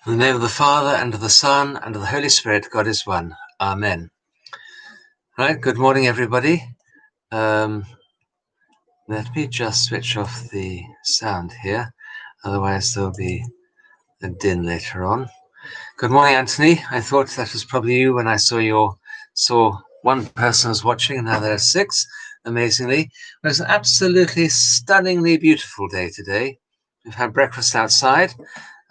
In the name of the Father, and of the Son, and of the Holy Spirit, God is one. Amen. Right, good morning, everybody. Let me just switch off the sound here, otherwise there'll be a din later on. Good morning, Anthony. I thought that was probably you when I saw one person was watching, and now there are 6, amazingly. It was an absolutely stunningly beautiful day today. We've had breakfast outside,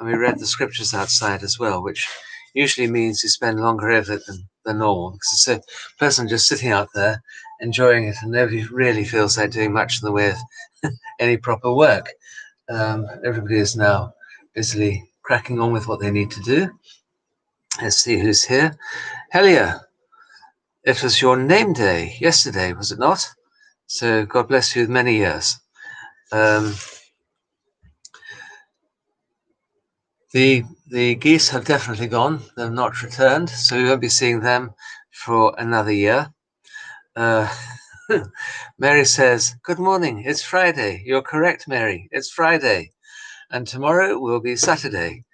and we read the scriptures outside as well, which usually means you spend longer over it than normal, because it's so pleasant just sitting out there, enjoying it, and nobody really feels like doing much in the way of any proper work. Everybody is now busily cracking on with what they need to do. Let's see who's here. Helia, it was your name day yesterday, was it not? So God bless you with many years. The geese have definitely gone. They've not returned, so we won't be seeing them for another year. Mary says, good morning, it's Friday. You're correct, Mary, it's Friday. And tomorrow will be Saturday.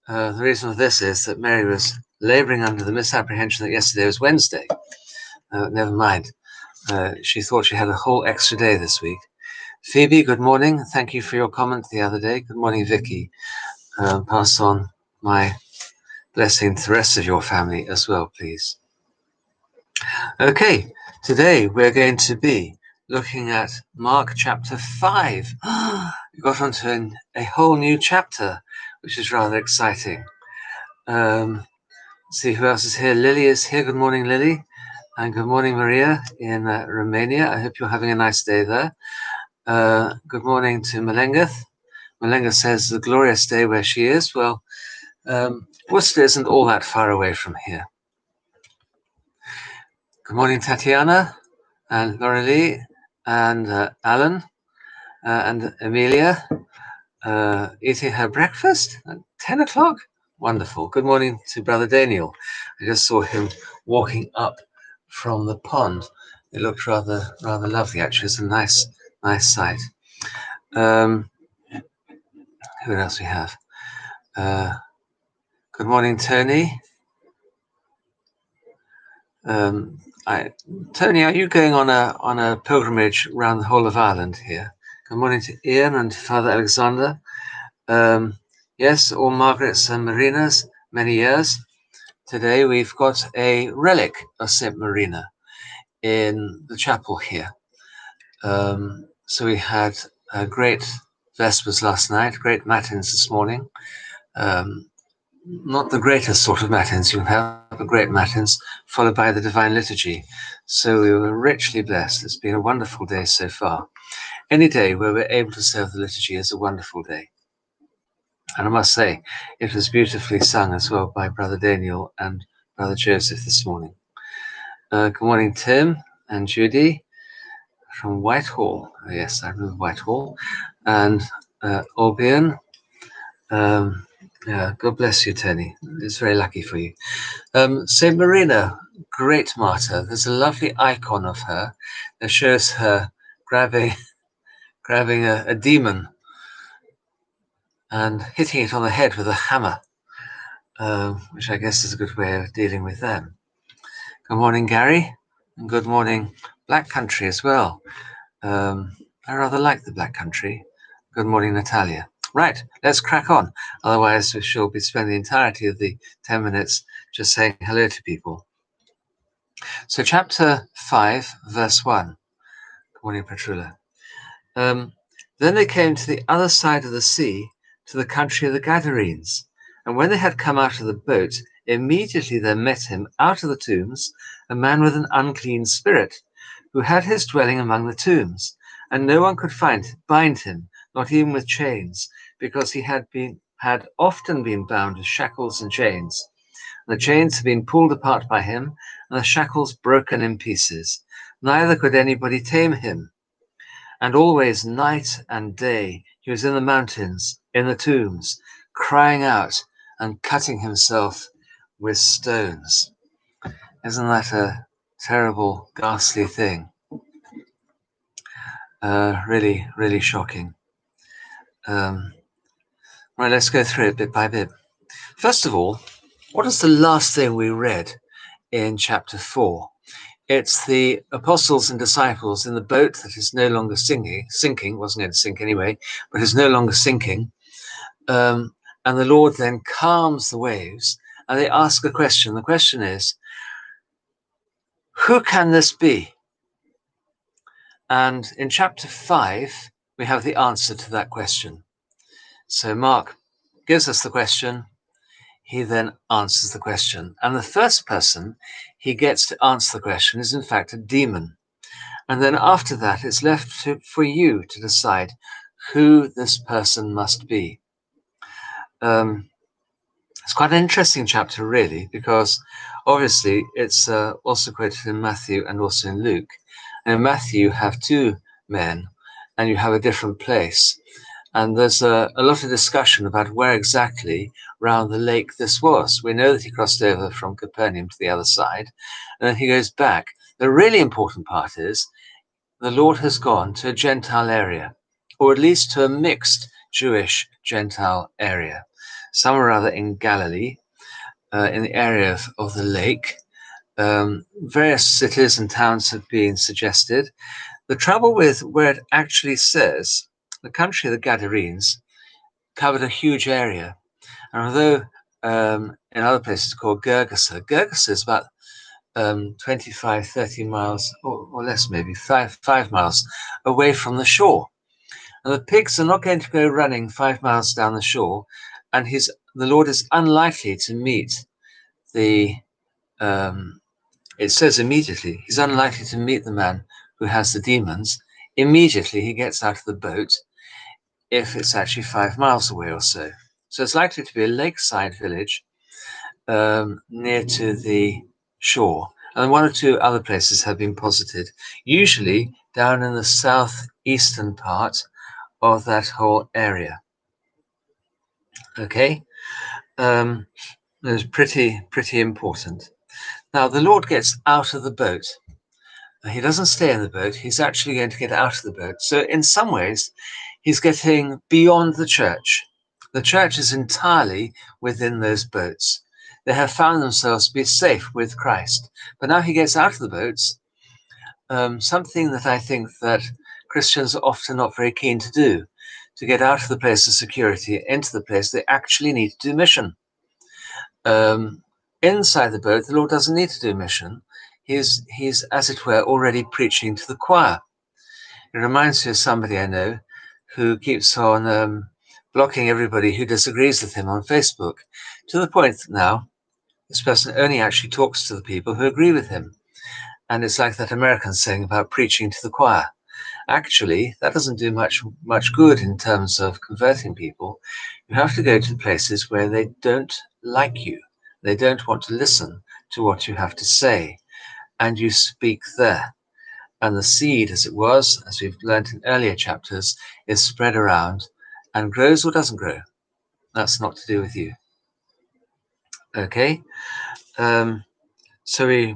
The reason for this is that Mary was laboring under the misapprehension that yesterday was Wednesday. Never mind. She thought she had a whole extra day this week. Phoebe, good morning. Thank you for your comment the other day. Good morning, Vicky. Pass on my blessing to the rest of your family as well, please. Okay, today we're going to be looking at Mark chapter 5. We got onto a whole new chapter, which is rather exciting. Let's see who else is here. Lily is here. Good morning, Lily. And good morning, Maria in Romania. I hope you're having a nice day there. Good morning to Malengeth. Malengeth says a glorious day where she is. Well, Worcester isn't all that far away from here. Good morning, Tatiana and Laurelie and Alan and Amelia eating her breakfast at 10 o'clock. Wonderful. Good morning to Brother Daniel. I just saw him walking up from the pond. It looked rather lovely, actually. It's a nice sight. Who else we have? Good morning, Tony. Tony, are you going on a pilgrimage around the whole of Ireland here? Good morning to Ian and Father Alexander. Yes, all Margarets and Marinas, many years. Today we've got a relic of St. Marina in the chapel here. So we had great Vespers last night, great Matins this morning. Not the greatest sort of Matins you can have, but great Matins, followed by the Divine Liturgy. So we were richly blessed. It's been a wonderful day so far. Any day where we're able to serve the liturgy is a wonderful day. And I must say, it was beautifully sung as well by Brother Daniel and Brother Joseph this morning. Good morning, Tim and Judy from Whitehall. Oh, yes, I remember Whitehall. And Albion. Yeah, God bless you, Tony. It's very lucky for you. St. Marina, great martyr. There's a lovely icon of her that shows her grabbing a demon and hitting it on the head with a hammer, which I guess is a good way of dealing with them. Good morning, Gary, and good morning, Black Country as well. I rather like the Black Country. Good morning, Natalia. Right, let's crack on. Otherwise, we shall be spending the entirety of the 10 minutes just saying hello to people. So chapter 5, verse 1. Good morning, Petrula. Then they came to the other side of the sea, to the country of the Gadarenes. And when they had come out of the boat, immediately there met him out of the tombs a man with an unclean spirit, who had his dwelling among the tombs. And no one could bind him, not even with chains, because he had often been bound with shackles and chains. And the chains had been pulled apart by him, and the shackles broken in pieces. Neither could anybody tame him. And always, night and day, he was in the mountains, in the tombs, crying out and cutting himself with stones. Isn't that a terrible, ghastly thing? Really, really shocking. Right, let's go through it bit by bit. First of all, what is the last thing we read in chapter 4? It's the apostles and disciples in the boat that is no longer sinking, wasn't going to sink anyway, but is no longer sinking. And the Lord then calms the waves, and they ask a question. The question is, who can this be? And in chapter 5, we have the answer to that question. So Mark gives us the question. He then answers the question. And the first person he gets to answer the question is, in fact, a demon. And then after that, it's left for you to decide who this person must be. It's quite an interesting chapter, really, because obviously it's also quoted in Matthew and also in Luke. And in Matthew, you have two men and you have a different place. And there's a lot of discussion about where exactly round the lake this was. We know that he crossed over from Capernaum to the other side, and then he goes back. The really important part is the Lord has gone to a Gentile area, or at least to a mixed Jewish-Gentile area, somewhere or other in Galilee, in the area of the lake. Various cities and towns have been suggested. The trouble with where it actually says the country of the Gadarenes covered a huge area. And although in other places called Gergesa is about 25, 30 miles or less, maybe five miles away from the shore. And the pigs are not going to go running 5 miles down the shore. And the Lord is unlikely to meet it says immediately, he's unlikely to meet the man who has the demons. Immediately he gets out of the boat, if it's actually 5 miles away or so. So it's likely to be a lakeside village near to the shore. And one or two other places have been posited, usually down in the southeastern part of that whole area. Okay, it's pretty important. Now the Lord gets out of the boat. He doesn't stay in the boat. He's actually going to get out of the boat. So in some ways, he's getting beyond the church. The church is entirely within those boats. They have found themselves to be safe with Christ. But now he gets out of the boats, something that I think that Christians are often not very keen to do, to get out of the place of security into the place they actually need to do mission. Inside the boat, the Lord doesn't need to do mission. He's, as it were, already preaching to the choir. It reminds me of somebody I know who keeps on blocking everybody who disagrees with him on Facebook, to the point that now this person only actually talks to the people who agree with him. And it's like that American saying about preaching to the choir. Actually, that doesn't do much good in terms of converting people. You have to go to places where they don't like you. They don't want to listen to what you have to say, and you speak there. And the seed, as it was, as we've learned in earlier chapters, is spread around and grows or doesn't grow. That's not to do with you. Okay? So we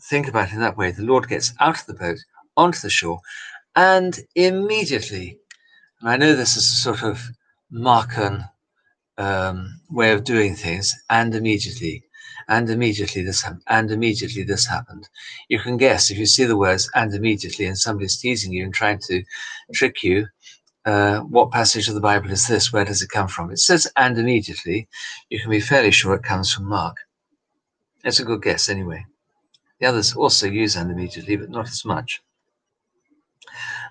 think about it in that way. The Lord gets out of the boat, onto the shore, and immediately, and I know this is a sort of Markan way of doing things, and immediately this happened, and immediately this happened. You can guess if you see the words "and immediately" and somebody's teasing you and trying to trick you, what passage of the Bible is this? Where does it come from? It says "and immediately." You can be fairly sure it comes from Mark. It's a good guess anyway. The others also use "and immediately," but not as much.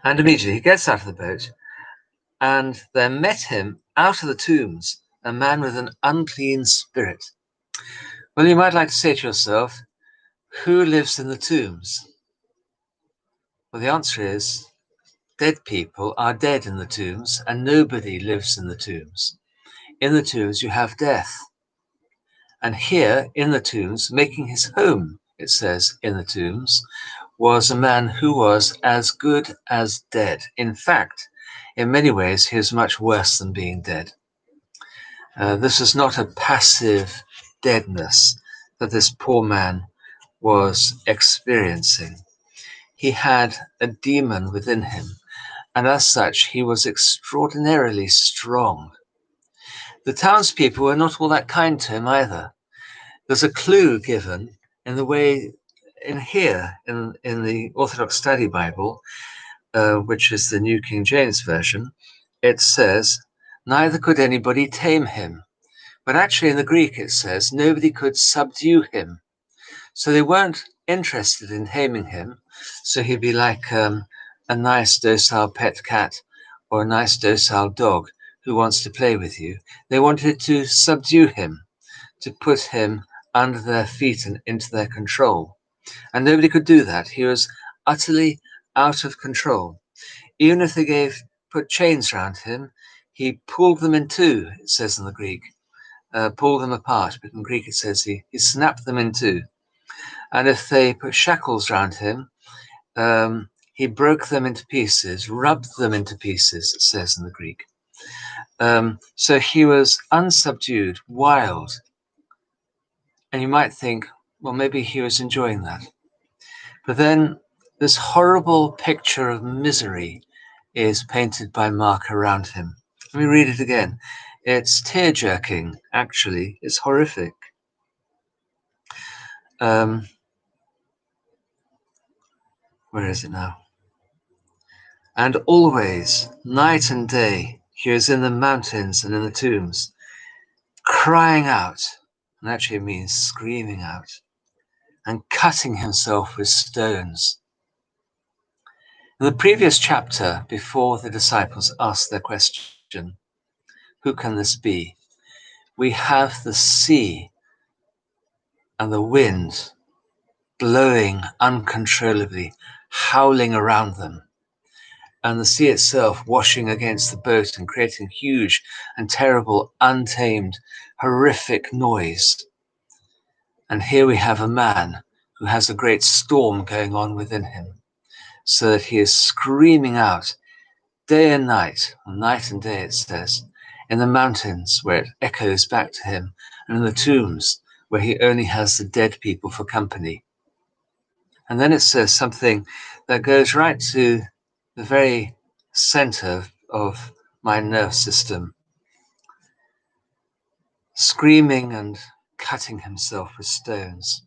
And immediately he gets out of the boat, and there met him out of the tombs a man with an unclean spirit. Well, you might like to say to yourself, who lives in the tombs? Well, the answer is dead people are dead in the tombs, and nobody lives in the tombs. In the tombs, you have death. And here in the tombs, making his home, it says in the tombs, was a man who was as good as dead. In fact, in many ways, he was much worse than being dead. This was not a passive deadness that this poor man was experiencing. He had a demon within him, and as such, he was extraordinarily strong. The townspeople were not all that kind to him either. There's a clue given in the way in here in the Orthodox Study Bible, which is the New King James Version. It says, neither could anybody tame him. But actually in the Greek it says, nobody could subdue him. So they weren't interested in taming him. So he'd be like a nice docile pet cat or a nice docile dog who wants to play with you. They wanted to subdue him, to put him under their feet and into their control. And nobody could do that. He was utterly out of control. Even if they put chains around him, he pulled them in two, it says in the Greek, pulled them apart. But in Greek it says he snapped them in two. And if they put shackles around him, he broke them into pieces, rubbed them into pieces, it says in the Greek. So he was unsubdued, wild. And you might think, well, maybe he was enjoying that. But then this horrible picture of misery is painted by Mark around him. Let me read it again. It's tear-jerking, actually. It's horrific. Where is it now? And always, night and day, he was in the mountains and in the tombs, crying out, and actually it means screaming out, and cutting himself with stones. In the previous chapter, before the disciples asked their question, who can this be? We have the sea and the wind blowing uncontrollably, howling around them, and the sea itself washing against the boat and creating huge and terrible, untamed, horrific noise. And here we have a man who has a great storm going on within him, so that he is screaming out day and night, or night and day it says, in the mountains where it echoes back to him, and in the tombs where he only has the dead people for company. And then it says something that goes right to the very center of my nerve system. Screaming and cutting himself with stones.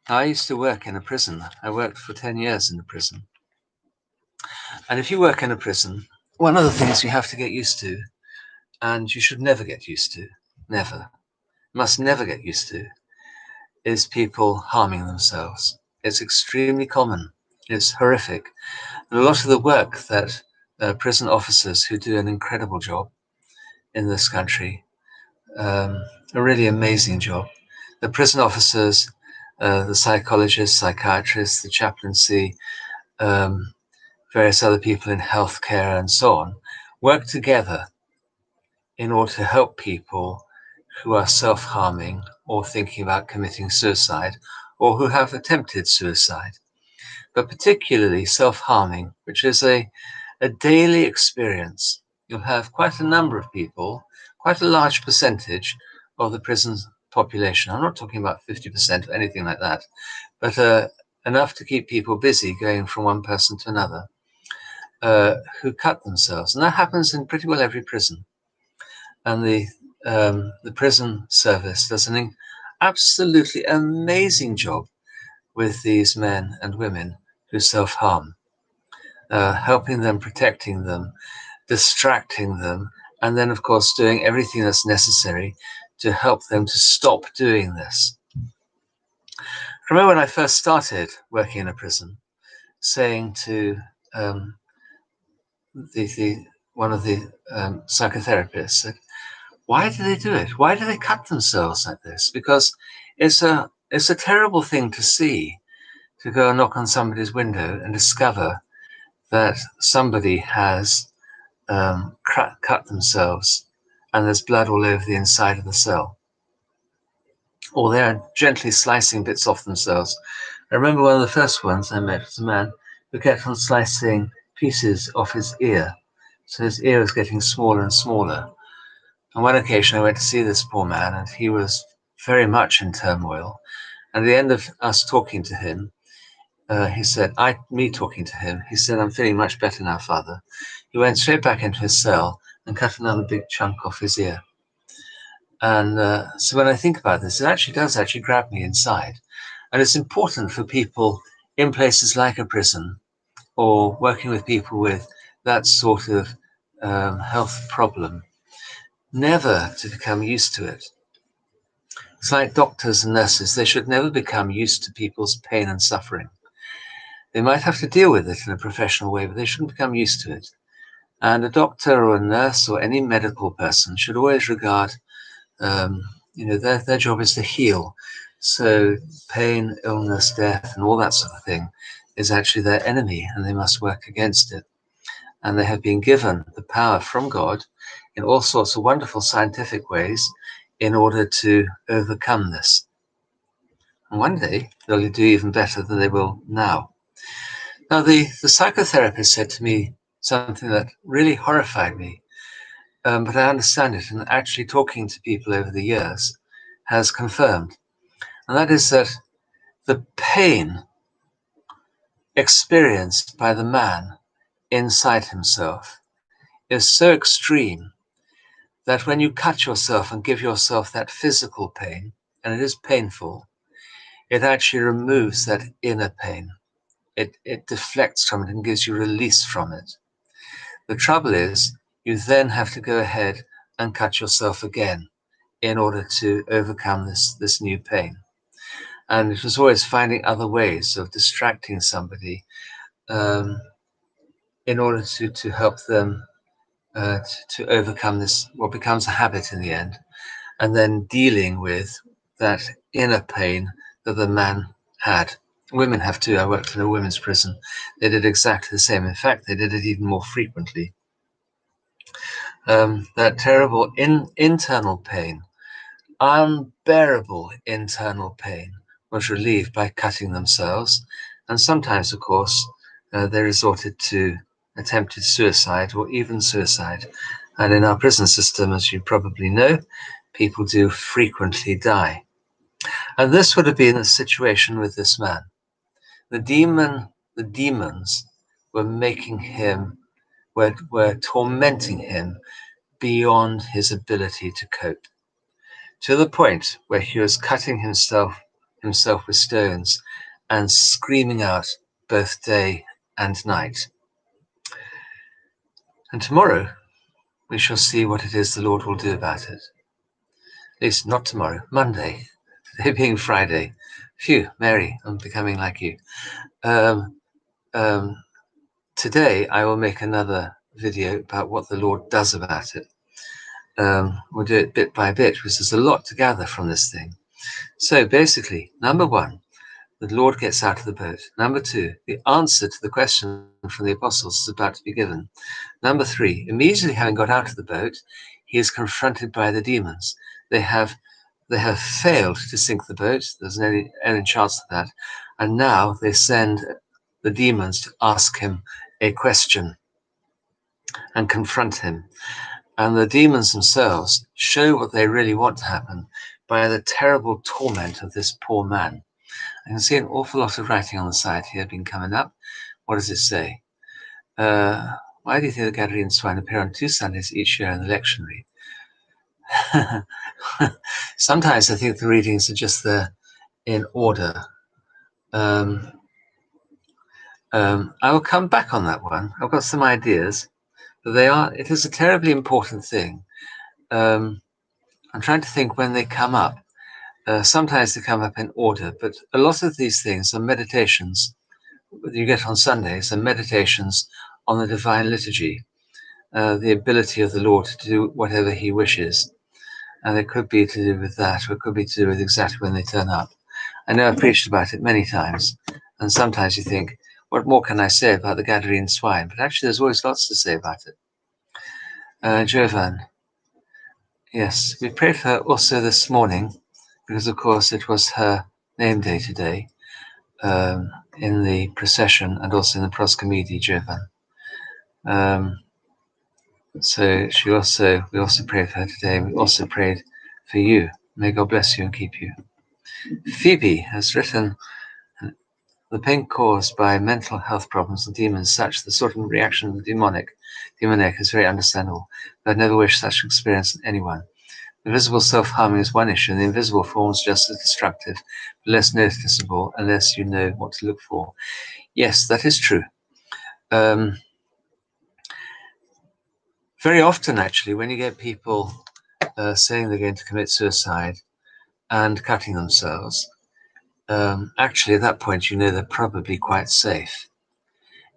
Now, I used to work in a prison. I worked for 10 years in a prison. And if you work in a prison, one of the things you have to get used to, and you should never get used to, must never get used to, is people harming themselves. It's extremely common. It's horrific. And a lot of the work that prison officers who do an incredible job in this country, a really amazing job. The prison officers, the psychologists, psychiatrists, the chaplaincy, various other people in healthcare and so on, work together in order to help people who are self-harming or thinking about committing suicide or who have attempted suicide. But particularly self-harming, which is a daily experience. You'll have quite a number of people, quite a large percentage of the prison population. I'm not talking about 50% or anything like that, but enough to keep people busy going from one person to another, who cut themselves. And that happens in pretty well every prison. And the prison service does an absolutely amazing job with these men and women who self-harm, helping them, protecting them, distracting them, and then, of course, doing everything that's necessary to help them to stop doing this. I remember when I first started working in a prison, saying to one of the psychotherapists, that, why do they do it? Why do they cut themselves like this? Because it's a terrible thing to see, to go and knock on somebody's window and discover that somebody has cut themselves and there's blood all over the inside of the cell. Or they're gently slicing bits off themselves. I remember one of the first ones I met was a man who kept on slicing pieces off his ear. So his ear was getting smaller and smaller. On one occasion, I went to see this poor man, and he was very much in turmoil. And at the end of us talking to him, he said, me talking to him, he said, I'm feeling much better now, Father. He went straight back into his cell and cut another big chunk off his ear. And so when I think about this, it actually does grab me inside. And it's important for people in places like a prison or working with people with that sort of health problem, never to become used to it. It's like doctors and nurses. They should never become used to people's pain and suffering. They might have to deal with it in a professional way, but they shouldn't become used to it. And a doctor or a nurse or any medical person should always regard, their job is to heal. So pain, illness, death, and all that sort of thing is actually their enemy, and they must work against it. And they have been given the power from God in all sorts of wonderful scientific ways in order to overcome this. And one day they'll do even better than they will now. Now, the psychotherapist said to me something that really horrified me, but I understand it, and actually talking to people over the years has confirmed. And that is that the pain experienced by the man inside himself is so extreme that when you cut yourself and give yourself that physical pain, and it is painful, it actually removes that inner pain. It deflects from it and gives you release from it. The trouble is, you then have to go ahead and cut yourself again in order to overcome this new pain. And it was always finding other ways of distracting somebody in order to help them to overcome this, what becomes a habit in the end, and then dealing with that inner pain that the man had. Women have too. I worked in a women's prison. They did exactly the same. In fact, they did it even more frequently. That terrible internal pain, unbearable internal pain, was relieved by cutting themselves. And sometimes, of course, they resorted to attempted suicide or even suicide. And in our prison system, as you probably know, people do frequently die. And this would have been the situation with this man. The demons were making him, were tormenting him beyond his ability to cope, to the point where he was cutting himself with stones and screaming out both day and night. And tomorrow we shall see what it is the Lord will do about it. At least not tomorrow, Monday, today being Friday. Phew, Mary, I'm becoming like you. Today I will make another video about what the Lord does about it. We'll do it bit by bit, because there's a lot to gather from this thing. So basically, number one, the Lord gets out of the boat. Number two, the answer to the question from the apostles is about to be given. Number three, immediately having got out of the boat, he is confronted by the demons. They have failed to sink the boat. There's no any chance of that. And now they send the demons to ask him a question and confront him. And the demons themselves show what they really want to happen by the terrible torment of this poor man. I can see an awful lot of writing on the side here been coming up. What does it say? Why do you think the Gadarene swine appear on 2 Sundays each year in the lectionary? Sometimes I think the readings are just there in order. I will come back on that one. I've got some ideas, but it is a terribly important thing. I'm trying to think when they come up. Sometimes they come up in order, but a lot of these things are meditations that you get on Sundays, and meditations on the divine liturgy, the ability of the Lord to do whatever he wishes. And it could be to do with that, or it could be to do with exactly when they turn up. I know I've preached about it many times, and sometimes you think, what more can I say about the Gadarene swine? But actually there's always lots to say about it. Jovan, yes, we prayed for her also this morning, because of course it was her name day today, in the procession and also in the proscomedy, Jovan. So we also prayed for her today. We also prayed for you. May God bless you and keep you. Phoebe has written, the pain caused by mental health problems and demons, such the sort of reaction of the demonic is very understandable, but I'd never wish such an experience on anyone. The visible self-harming is one issue, and the invisible form is just as destructive, but less noticeable unless you know what to look for. Yes, that is true. Very often, actually, when you get people saying they're going to commit suicide and cutting themselves, actually, at that point, you know they're probably quite safe.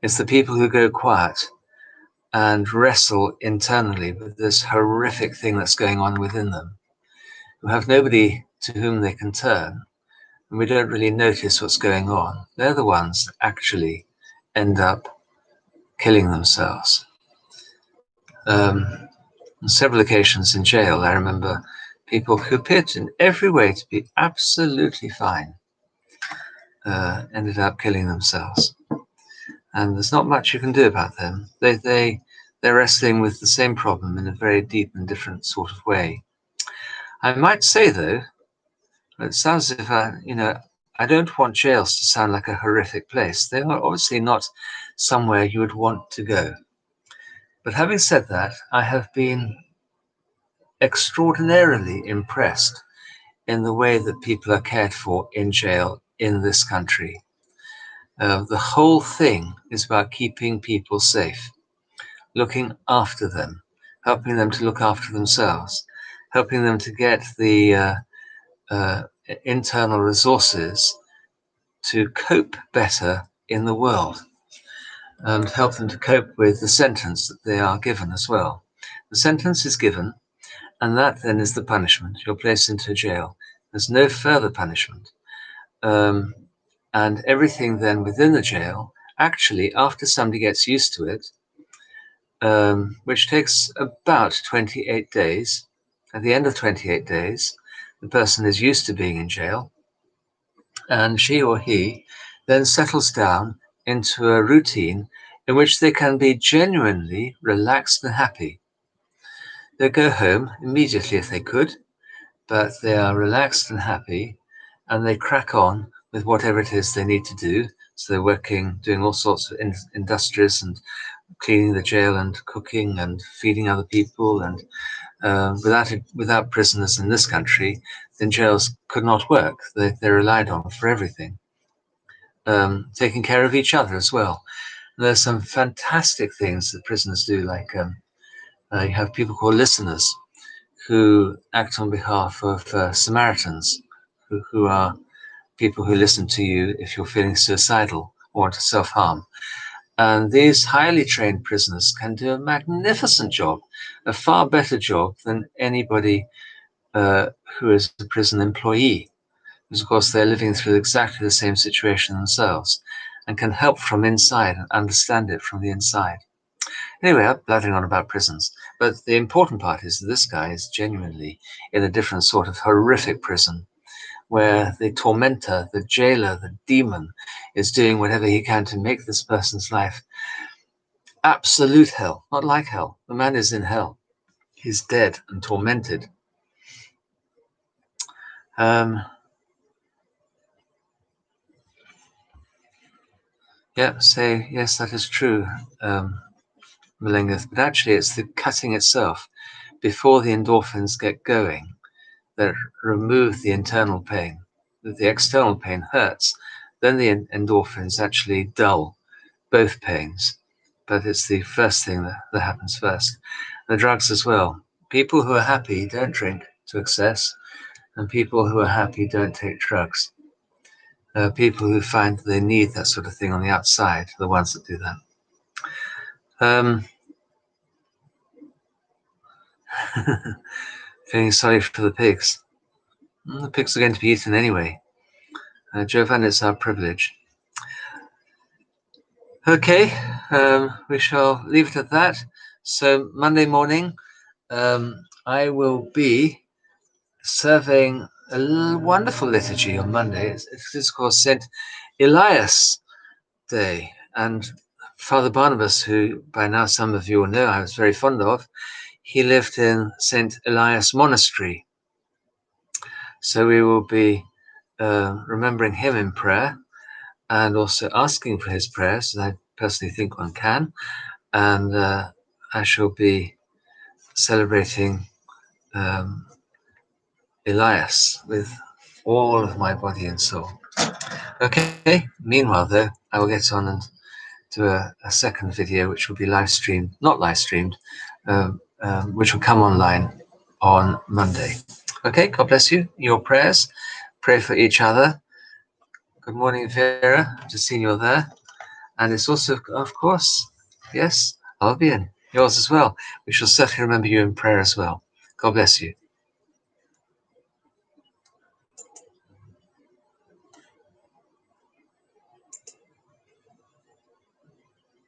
It's the people who go quiet and wrestle internally with this horrific thing that's going on within them, who have nobody to whom they can turn, and we don't really notice what's going on. They're the ones that actually end up killing themselves. On several occasions in jail, I remember people who appeared in every way to be absolutely fine ended up killing themselves. And there's not much you can do about them. They're wrestling with the same problem in a very deep and different sort of way. I might say, though, it sounds as if I don't want jails to sound like a horrific place. They are obviously not somewhere you would want to go. But having said that, I have been extraordinarily impressed in the way that people are cared for in jail in this country. The whole thing is about keeping people safe, looking after them, helping them to look after themselves, helping them to get the internal resources to cope better in the world, and help them to cope with the sentence that they are given as well. The sentence is given, and that then is the punishment. You're placed into jail. There's no further punishment. And everything then within the jail, actually, after somebody gets used to it, which takes about 28 days, at the end of 28 days, the person is used to being in jail, and she or he then settles down into a routine in which they can be genuinely relaxed and happy. They go home immediately if they could, but they are relaxed and happy, and they crack on with whatever it is they need to do. So they're working, doing all sorts of industries and cleaning the jail and cooking and feeding other people. And without prisoners in this country, then jails could not work. They're relied on for everything. Taking care of each other as well. And there's some fantastic things that prisoners do, like you have people called listeners who act on behalf of Samaritans, who are people who listen to you if you're feeling suicidal or want to self-harm. And these highly trained prisoners can do a magnificent job, a far better job than anybody who is a prison employee, because of course they're living through exactly the same situation themselves and can help from inside and understand it from the inside. Anyway, I'm blathering on about prisons, but the important part is that this guy is genuinely in a different sort of horrific prison, where the tormentor, the jailer, the demon is doing whatever he can to make this person's life absolute hell, not like hell. The man is in hell. He's dead and tormented. Say, yes, that is true, Malengith, but actually it's the cutting itself before the endorphins get going that remove the internal pain. The external pain hurts, then the endorphins actually dull both pains, but it's the first thing that happens first. The drugs as well. People who are happy don't drink to excess, and people who are happy don't take drugs. People who find they need that sort of thing on the outside are the ones that do that. Feeling sorry for the pigs. The pigs are going to be eaten anyway. Jovan, it's our privilege. Okay, we shall leave it at that. So Monday morning, I will be serving a wonderful liturgy on Monday. It's called St. Elias Day. And Father Barnabas, who by now some of you will know I was very fond of, he lived in St. Elias Monastery. So we will be remembering him in prayer and also asking for his prayers, as I personally think one can. And I shall be celebrating Elias with all of my body and soul. Okay, meanwhile though, I will get on and do a second video which will be live streamed, not live streamed, which will come online on Monday. Okay, God bless you. Your prayers, pray for each other. Good morning, Vera. Just seen you're there. And it's also, of course, yes, Albion, yours as well. We shall certainly remember you in prayer as well. God bless you.